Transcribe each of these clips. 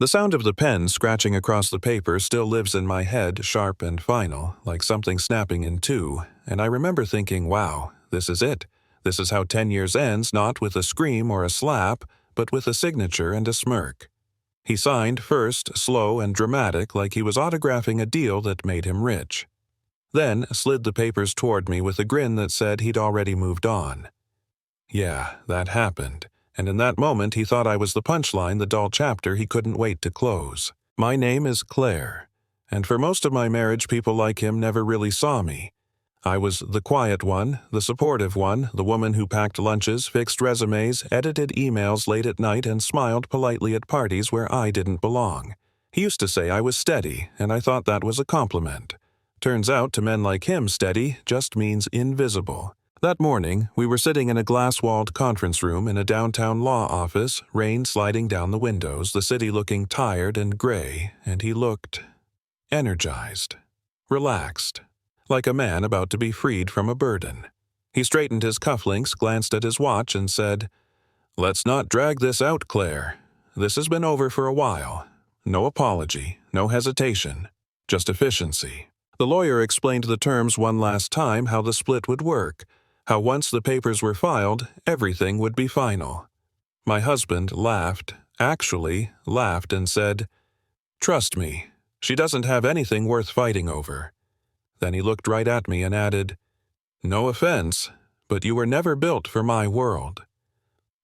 The sound of the pen scratching across the paper still lives in my head, sharp and final, like something snapping in two, and I remember thinking, wow, this is it. This is how 10 years ends, not with a scream or a slap, but with a signature and a smirk. He signed first, slow and dramatic, like he was autographing a deal that made him rich. Then slid the papers toward me with a grin that said he'd already moved on. Yeah, that happened. And in that moment he thought I was the punchline, the dull chapter he couldn't wait to close. My name is Claire, and for most of my marriage people like him never really saw me. I was the quiet one, the supportive one, the woman who packed lunches, fixed resumes, edited emails late at night, and smiled politely at parties where I didn't belong. He used to say I was steady, and I thought that was a compliment. Turns out to men like him, steady just means invisible. That morning, we were sitting in a glass-walled conference room in a downtown law office, rain sliding down the windows, the city looking tired and gray, and he looked energized, relaxed, like a man about to be freed from a burden. He straightened his cufflinks, glanced at his watch, and said, "Let's not drag this out, Claire. This has been over for a while. No apology, no hesitation, just efficiency." The lawyer explained the terms one last time, how the split would work, how once the papers were filed, everything would be final. My husband laughed, actually laughed, and said, "Trust me, she doesn't have anything worth fighting over." Then he looked right at me and added, "No offense, but you were never built for my world."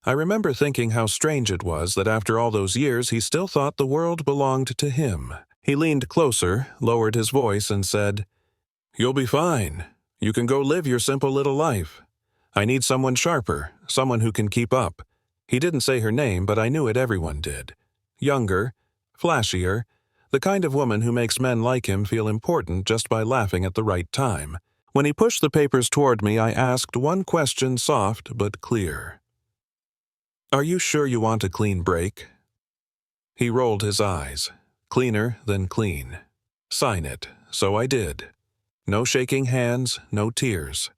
I remember thinking how strange it was that after all those years he still thought the world belonged to him. He leaned closer, lowered his voice, and said, "You'll be fine. You can go live your simple little life. I need someone sharper, someone who can keep up." He didn't say her name, but I knew it, everyone did. Younger, flashier, the kind of woman who makes men like him feel important just by laughing at the right time. When he pushed the papers toward me, I asked one question, soft but clear. "Are you sure you want a clean break?" He rolled his eyes. Cleaner than clean. Sign it. So I did. No shaking hands, no tears.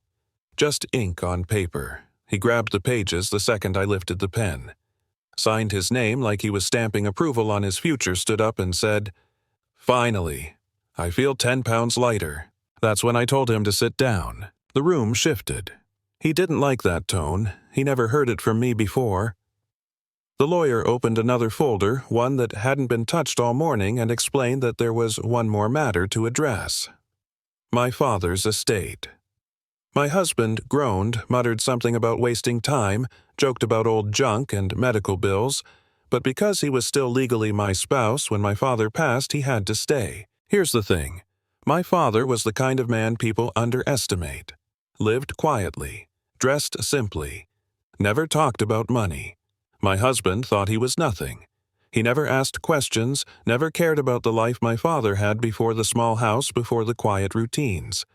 Just ink on paper. He grabbed the pages the second I lifted the pen. Signed his name like he was stamping approval on his future, stood up and said, "Finally. I feel 10 pounds lighter." That's when I told him to sit down. The room shifted. He didn't like that tone. He never heard it from me before. The lawyer opened another folder, one that hadn't been touched all morning, and explained that there was one more matter to address. My father's estate. My husband groaned, muttered something about wasting time, joked about old junk and medical bills, but because he was still legally my spouse when my father passed, he had to stay. Here's the thing. My father was the kind of man people underestimate. Lived quietly, dressed simply, never talked about money. My husband thought he was nothing. He never asked questions, never cared about the life my father had before the small house, before the quiet routines.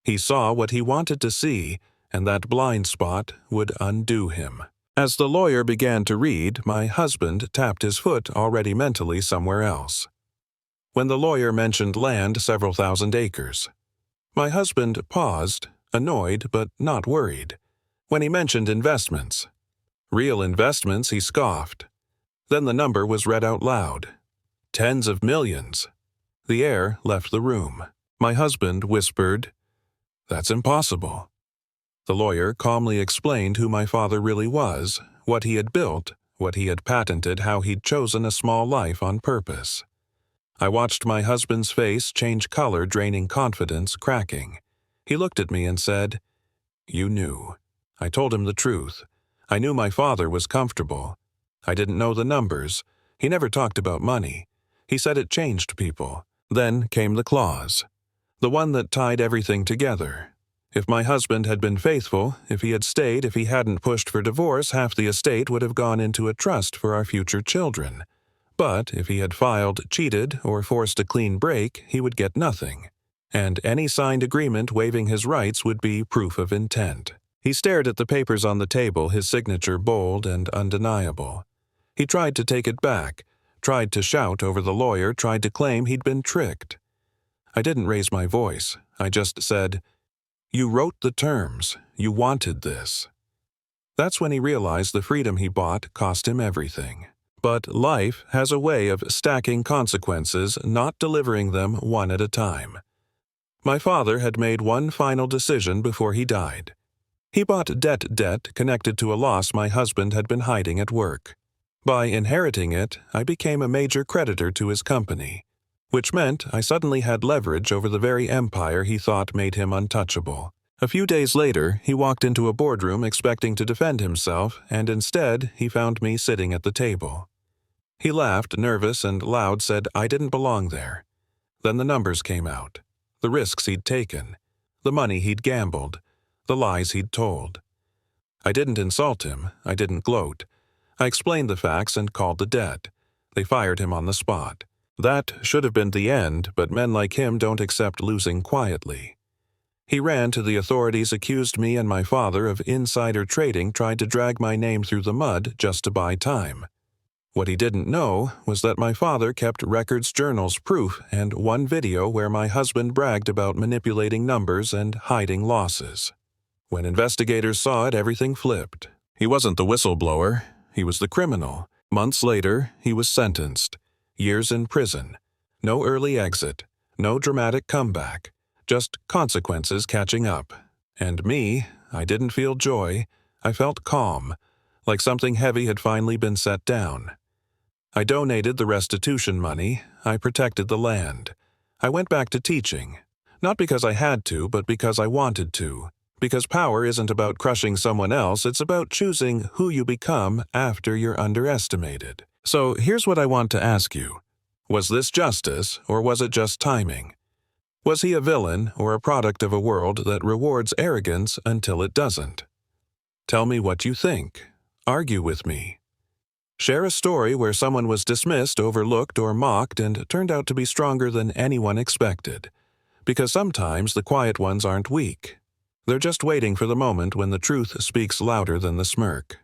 He saw what he wanted to see, and that blind spot would undo him. As the lawyer began to read, my husband tapped his foot already mentally somewhere else. When the lawyer mentioned land, several thousand acres. My husband paused, annoyed but not worried. When he mentioned investments, real investments, he scoffed. Then the number was read out loud. Tens of millions. The air left the room. My husband whispered, "That's impossible." The lawyer calmly explained who my father really was, what he had built, what he had patented, how he'd chosen a small life on purpose. I watched my husband's face change color, draining confidence, cracking. He looked at me and said, "You knew." I told him the truth. I knew my father was comfortable. I didn't know the numbers. He never talked about money. He said it changed people. Then came the clause, the one that tied everything together. If my husband had been faithful, if he had stayed, if he hadn't pushed for divorce, half the estate would have gone into a trust for our future children. But if he had filed, cheated, or forced a clean break, he would get nothing. And any signed agreement waiving his rights would be proof of intent. He stared at the papers on the table, his signature bold and undeniable. He tried to take it back, tried to shout over the lawyer, tried to claim he'd been tricked. I didn't raise my voice. I just said, "You wrote the terms. You wanted this." That's when he realized the freedom he bought cost him everything. But life has a way of stacking consequences, not delivering them one at a time. My father had made one final decision before he died. He bought debt connected to a loss my husband had been hiding at work. By inheriting it, I became a major creditor to his company, which meant I suddenly had leverage over the very empire he thought made him untouchable. A few days later, he walked into a boardroom expecting to defend himself, and instead, he found me sitting at the table. He laughed, nervous and loud, said I didn't belong there. Then the numbers came out. The risks he'd taken. The money he'd gambled. The lies he'd told. I didn't insult him. I didn't gloat. I explained the facts and called the debt. They fired him on the spot. That should have been the end, but men like him don't accept losing quietly. He ran to the authorities, accused me and my father of insider trading, tried to drag my name through the mud just to buy time. What he didn't know was that my father kept records, journals, proof, and one video where my husband bragged about manipulating numbers and hiding losses. When investigators saw it, everything flipped. He wasn't the whistleblower. He was the criminal. Months later, he was sentenced. Years in prison. No early exit. No dramatic comeback. Just consequences catching up. And me, I didn't feel joy. I felt calm, like something heavy had finally been set down. I donated the restitution money. I protected the land. I went back to teaching. Not because I had to, but because I wanted to. Because power isn't about crushing someone else, it's about choosing who you become after you're underestimated. So here's what I want to ask you. Was this justice, or was it just timing? Was he a villain or a product of a world that rewards arrogance until it doesn't? Tell me what you think. Argue with me. Share a story where someone was dismissed, overlooked, or mocked and turned out to be stronger than anyone expected. Because sometimes the quiet ones aren't weak. They're just waiting for the moment when the truth speaks louder than the smirk.